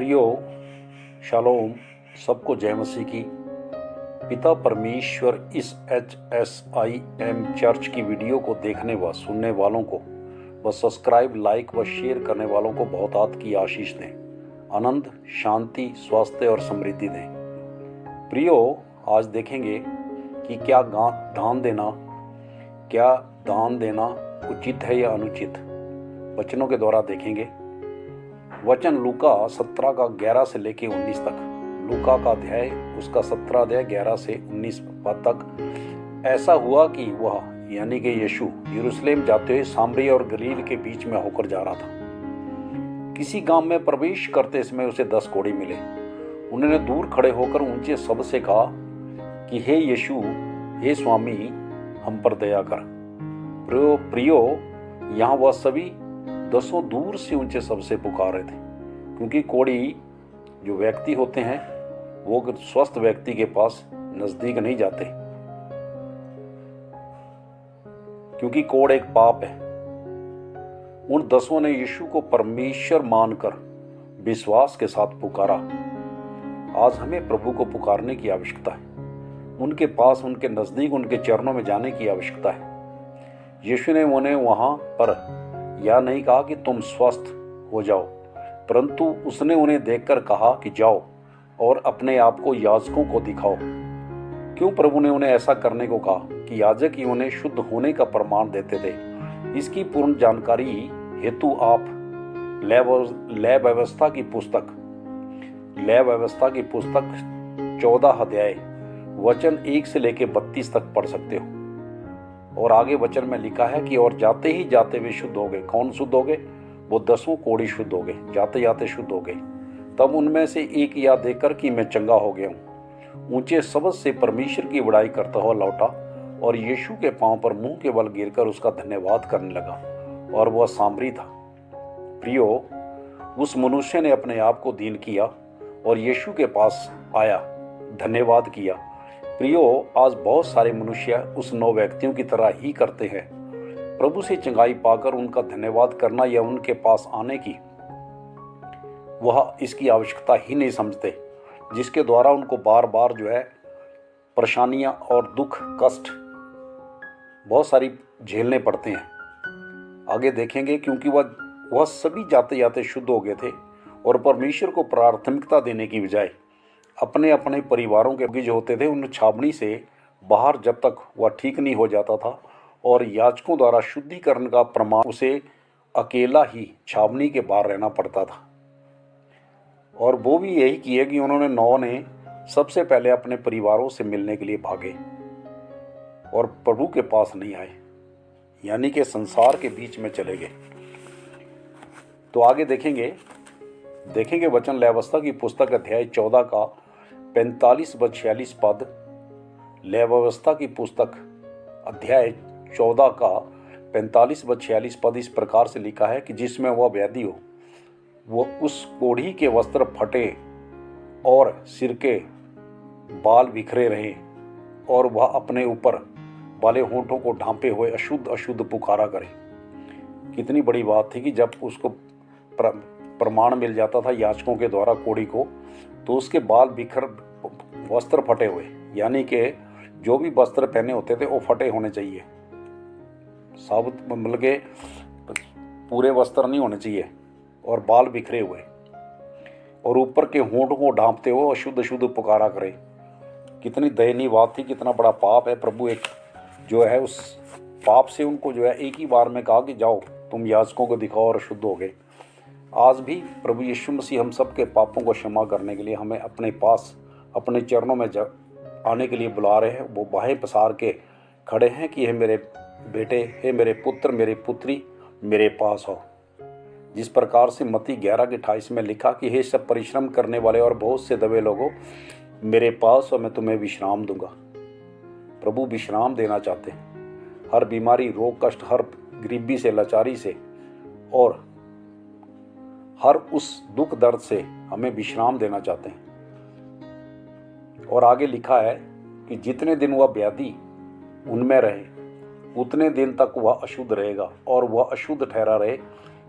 प्रियो शालोम, सबको जय मसीह की। पिता परमेश्वर इस HSIM चर्च की वीडियो को देखने व सुनने वालों को व सब्सक्राइब, लाइक व शेयर करने वालों को बहुत की आशीष दें, आनंद, शांति, स्वास्थ्य और समृद्धि दें। प्रियो, आज देखेंगे कि क्या दान देना उचित है या अनुचित। वचनों के द्वारा देखेंगे। वचन लूका 17 का 11 से लेके 19 तक। लूका का अध्याय उसका 17 अध्याय 11 से 19 पद तक। ऐसा हुआ कि वह यानी कि यीशु यरूशलेम जाते हुए सामरिया और गलील के बीच में होकर जा रहा था। किसी गांव में प्रवेश करते समय उसे 10 कोढ़ी मिले। उन्होंने दूर खड़े होकर ऊंचे शब्द से कहा कि हे यीशु, हे स्वामी, हम पर दया कर। प्रियो, यहाँ वह सभी 10 दूर से ऊंचे शब्द से पुकार रहे थे, क्योंकि कोढ़ी जो व्यक्ति होते हैं वो स्वस्थ व्यक्ति के पास नजदीक नहीं जाते, क्योंकि कोढ़ एक पाप है। उन 10 ने यीशु को परमेश्वर मानकर विश्वास के साथ पुकारा। आज हमें प्रभु को पुकारने की आवश्यकता है। उनके पास, उनके नजदीक, उनके चरणों में जाने की आवश्यकता है। यीशु ने उन्हें वहां पर यह नहीं कहा कि तुम स्वस्थ हो जाओ, परंतु उसने उन्हें देखकर कहा कि जाओ और अपने आप को याजकों को दिखाओ। क्यों प्रभु ने उन्हें ऐसा करने को कहा? कि याजक ही उन्हें शुद्ध होने का प्रमाण देते थे। इसकी पूर्ण जानकारी हेतु आप लय व्यवस्था की पुस्तक 14 अध्याय वचन 1 से लेके 32 तक पढ़ सकते हो। और आगे वचन में लिखा है कि और जाते ही जाते वे शुद्ध हो गए। कौन शुद्ध हो गए? वो 10 कोढ़ी शुद्ध हो गए, जाते जाते शुद्ध हो गए। तब उनमें से एक यह देखकर कि मैं चंगा हो गया हूँ, ऊंचे शब्द से परमेश्वर की बड़ाई करता हुआ लौटा और यीशु के पांव पर मुंह के बल गिरकर उसका धन्यवाद करने लगा, और वह सामरी था। प्रियो, उस मनुष्य ने अपने आप को दीन किया और यीशु के पास आया, धन्यवाद किया। प्रियो, आज बहुत सारे मनुष्य उस 9 व्यक्तियों की तरह ही करते हैं। प्रभु से चंगाई पाकर उनका धन्यवाद करना या उनके पास आने की वह इसकी आवश्यकता ही नहीं समझते, जिसके द्वारा उनको बार बार परेशानियां और दुख, कष्ट बहुत सारी झेलने पड़ते हैं। आगे देखेंगे, क्योंकि वह सभी जाते जाते शुद्ध हो गए थे और परमेश्वर को प्राथमिकता देने की बजाय अपने अपने परिवारों के जो होते थे उन छावनी से बाहर जब तक वह ठीक नहीं हो जाता था और याजकों द्वारा शुद्धिकरण का प्रमाण, उसे अकेला ही छावनी के बाहर रहना पड़ता था। और वो भी यही किए कि उन्होंने 9 ने सबसे पहले अपने परिवारों से मिलने के लिए भागे और प्रभु के पास नहीं आए, यानी कि संसार के बीच में चले गए। तो आगे देखेंगे वचन लय व्यवस्था की पुस्तक अध्याय 14 का 45-46 पद। लय व्यवस्था की पुस्तक अध्याय 14 का 45-46 पद इस प्रकार से लिखा है कि जिसमें वह व्याधि हो, वो उस कोढ़ी के वस्त्र फटे और सिर के बाल बिखरे रहे और वह अपने ऊपर वाले होंठों को ढांपे हुए अशुद्ध पुकारा करे। कितनी बड़ी बात थी कि जब उसको प्रमाण मिल जाता था याजकों के द्वारा कोढ़ी को, तो उसके बाल बिखर, वस्त्र फटे हुए, यानी कि जो भी वस्त्र पहने होते थे वो फटे होने चाहिए, साबुत मतलब के पूरे वस्त्र नहीं होने चाहिए, और बाल बिखरे हुए और ऊपर के होंठ को ढांपते हुए अशुद्ध पुकारा करे। कितनी दयनीय बात थी, कितना बड़ा पाप है। प्रभु उस पाप से उनको एक ही बार में कहा कि जाओ तुम याजकों को दिखाओ, और शुद्ध हो गए। आज भी प्रभु यीशु मसीह हम सब के पापों को क्षमा करने के लिए हमें अपने पास, अपने चरणों में आने के लिए बुला रहे हैं। वो बाहें पसार के खड़े हैं कि हे मेरे बेटे, हे मेरे पुत्र, मेरी पुत्री, मेरे पास हो। जिस प्रकार से मत्ती 11:28 में लिखा कि हे सब परिश्रम करने वाले और बहुत से दबे लोगों, मेरे पास हो, मैं तुम्हें विश्राम दूंगा। प्रभु विश्राम देना चाहते हैं। हर बीमारी, रोग, कष्ट, हर गरीबी से, लाचारी से और हर उस दुख दर्द से हमें विश्राम देना चाहते हैं। और आगे लिखा है कि जितने दिन वह व्याधि उनमें रहे उतने दिन तक वह अशुद्ध रहेगा, और वह अशुद्ध ठहरा रहे,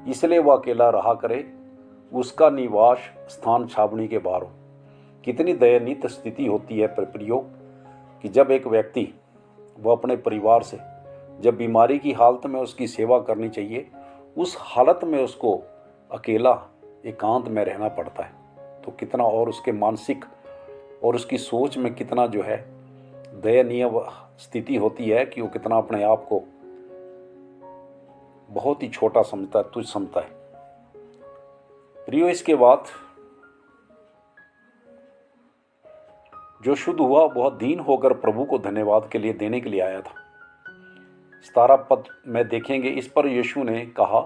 इसलिए वह अकेला रहा करे, उसका निवास स्थान छावनी के बाहर हो। कितनी दयनीय स्थिति होती है प्रियो कि जब एक व्यक्ति वह अपने परिवार से जब बीमारी की हालत में उसकी सेवा करनी चाहिए, उस हालत में उसको अकेला एकांत में रहना पड़ता है, तो कितना और उसके मानसिक और उसकी सोच में कितना जो है दयनीय स्थिति होती है कि वो कितना अपने आप को बहुत ही छोटा समझता है, तुच्छ समझता है। प्रियो, इसके बाद जो शुद्ध हुआ वह दीन होकर प्रभु को धन्यवाद के लिए देने के लिए आया था। 17 पद में देखेंगे, इस पर यीशु ने कहा,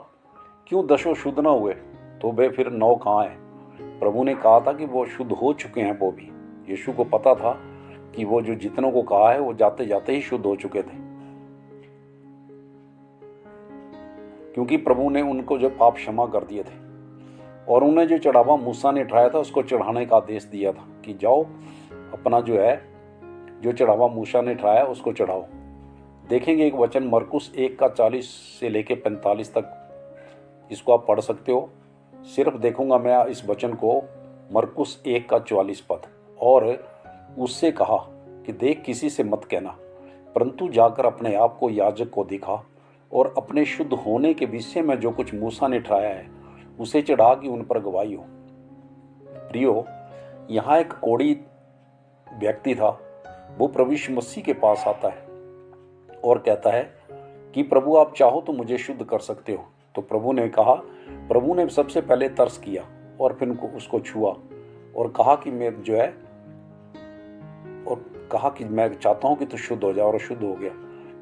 क्यों 10 शुद्ध न हुए? तो वे फिर 9 कहाँ हैं? प्रभु ने कहा था कि वो शुद्ध हो चुके हैं। वो भी यीशु को पता था कि वो जो जितनों को कहा है वो जाते जाते ही शुद्ध हो चुके थे, क्योंकि प्रभु ने उनको जो पाप क्षमा कर दिए थे और उन्हें जो चढ़ावा मूसा ने उठाया था उसको चढ़ाने का आदेश दिया था कि जाओ अपना जो है जो चढ़ावा मूसा ने उठाया उसको चढ़ाओ। देखेंगे एक वचन मरकुस 1 का 40 से लेके 45 तक, इसको आप पढ़ सकते हो। सिर्फ देखूंगा मैं इस वचन को, मरकुस 1 का 44 पद। और उससे कहा कि देख, किसी से मत कहना, परंतु जाकर अपने आप को याजक को दिखा और अपने शुद्ध होने के विषय में जो कुछ मूसा ने ठहराया है उसे चढ़ा कि उन पर गवाही हो। प्रियो, यहाँ एक कोढ़ी व्यक्ति था, वो प्रभु यीशु मसीह के पास आता है और कहता है कि प्रभु आप चाहो तो मुझे शुद्ध कर सकते हो। तो प्रभु ने सबसे पहले तरस किया और फिर उसको छुआ और कहा कि मैं जो है और कहा कि मैं चाहता हूं कि तू शुद्ध हो जाए, और शुद्ध हो गया।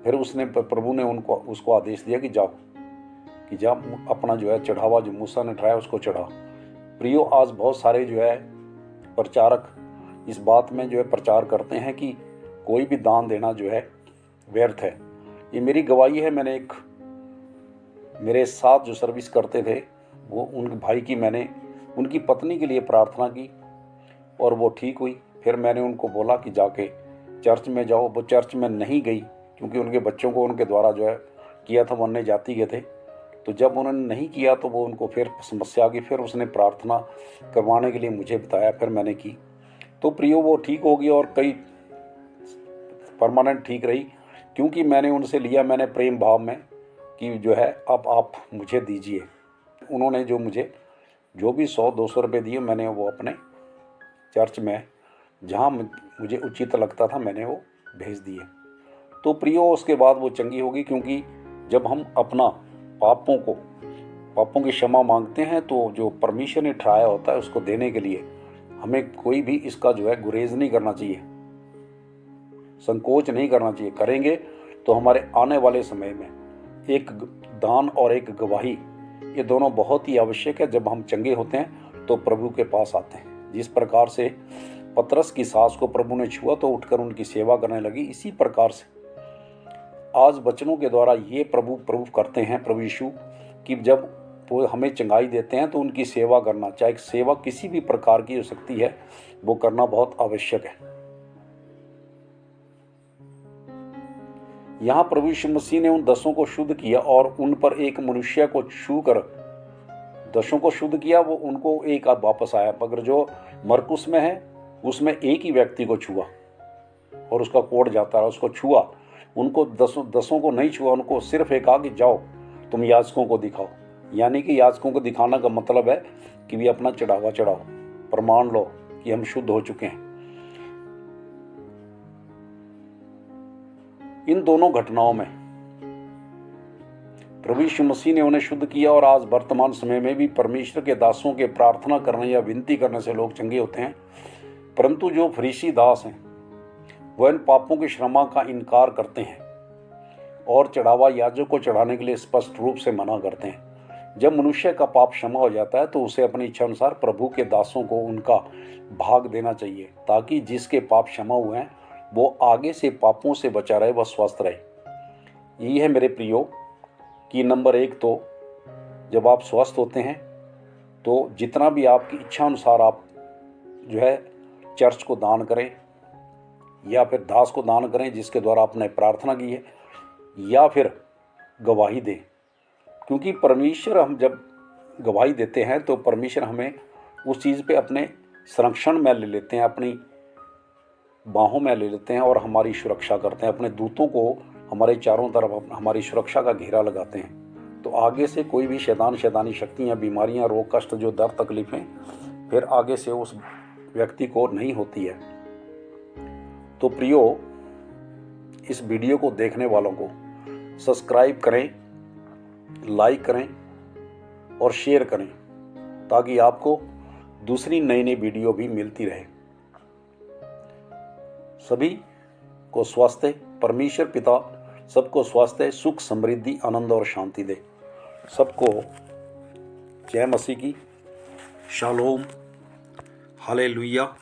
फिर प्रभु ने उसको आदेश दिया कि जा अपना जो है चढ़ावा जो मूसा ने ठहराया उसको चढ़ा। प्रियो, आज बहुत सारे जो है प्रचारक इस बात में जो है प्रचार करते हैं कि कोई भी दान देना जो है व्यर्थ है। ये मेरी गवाही है। मैंने एक मेरे साथ जो सर्विस करते थे वो उन भाई की मैंने उनकी पत्नी के लिए प्रार्थना की और वो ठीक हुई। फिर मैंने उनको बोला कि जाके चर्च में जाओ। वो चर्च में नहीं गई क्योंकि उनके बच्चों को उनके द्वारा जो है किया था, वो अन्य जाति के थे। तो जब उन्होंने नहीं किया तो वो उनको फिर समस्या आ गई। फिर उसने प्रार्थना करवाने के लिए मुझे बताया, फिर मैंने की। तो प्रियो, वो ठीक होगी और कई परमानेंट ठीक रही, क्योंकि मैंने उनसे लिया, मैंने प्रेम भाव में कि जो है अब आप मुझे दीजिए। उन्होंने जो मुझे जो भी 100-200 रुपये दिए, मैंने वो अपने चर्च में जहाँ मुझे उचित लगता था मैंने वो भेज दिए। तो प्रियो, उसके बाद वो चंगी होगी, क्योंकि जब हम अपना पापों की क्षमा मांगते हैं तो जो परमेश्वर ने ठहराया होता है उसको देने के लिए हमें कोई भी इसका जो है गुरेज नहीं करना चाहिए, संकोच नहीं करना चाहिए। करेंगे तो हमारे आने वाले समय में एक दान और एक गवाही, ये दोनों बहुत ही आवश्यक है। जब हम चंगे होते हैं तो प्रभु के पास आते हैं। जिस प्रकार से पतरस की सास को प्रभु ने छुआ तो उठकर उनकी सेवा करने लगी, इसी प्रकार से आज वचनों के द्वारा ये प्रभु करते हैं, प्रभु यीशु, कि जब वो हमें चंगाई देते हैं तो उनकी सेवा करना, चाहे सेवा किसी भी प्रकार की हो सकती है, वो करना बहुत आवश्यक है। यहाँ प्रभु यीशु मसीह ने उन 10 को शुद्ध किया और उन पर एक मनुष्य को छू कर 10 को शुद्ध किया, वो उनको एक वापस आया। मगर जो मरकुस में है उसमें एक ही व्यक्ति को छुआ और उसका कोढ़ जाता रहा, उसको छुआ। उनको 10 को नहीं छुआ, उनको सिर्फ एक कहा कि जाओ तुम याजकों को दिखाओ। यानी कि याजकों को दिखाना का मतलब है कि भी अपना चढ़ावा चढ़ाओ, प्रमाण लो कि हम शुद्ध हो चुके हैं। इन दोनों घटनाओं में प्रभु यीशु मसीह ने उन्हें शुद्ध किया और आज वर्तमान समय में भी परमेश्वर के दासों के प्रार्थना करने या विनती करने से लोग चंगे होते हैं। परंतु जो फरीसी दास हैं वह इन पापों की क्षमा का इनकार करते हैं और चढ़ावा याजक को चढ़ाने के लिए स्पष्ट रूप से मना करते हैं। जब मनुष्य का पाप क्षमा हो जाता है तो उसे अपनी इच्छा अनुसार प्रभु के दासों को उनका भाग देना चाहिए, ताकि जिसके पाप क्षमा हुए हैं वो आगे से पापों से बचा रहे, वह स्वस्थ रहे। यही है मेरे प्रियो कि नंबर 1 तो जब आप स्वस्थ होते हैं तो जितना भी आपकी इच्छा अनुसार आप जो है चर्च को दान करें या फिर दास को दान करें जिसके द्वारा आपने प्रार्थना की है, या फिर गवाही दें। क्योंकि परमेश्वर हम जब गवाही देते हैं तो परमेश्वर हमें उस चीज़ पे अपने संरक्षण में ले लेते हैं, अपनी बाहों में ले लेते हैं और हमारी सुरक्षा करते हैं। अपने दूतों को हमारे चारों तरफ हमारी सुरक्षा का घेरा लगाते हैं। तो आगे से कोई भी शैतानी शक्तियाँ, बीमारियाँ, रोग, कष्ट, जो दर्द, तकलीफ़ें फिर आगे से उस व्यक्ति को नहीं होती है। तो प्रियो, इस वीडियो को देखने वालों को सब्सक्राइब करें, लाइक करें और शेयर करें, ताकि आपको दूसरी नई नई वीडियो भी मिलती रहे। सभी को स्वास्थ्य, परमेश्वर पिता सबको स्वास्थ्य, सुख, समृद्धि, आनंद और शांति दे। सबको जय मसीह की। Shalom, hallelujah.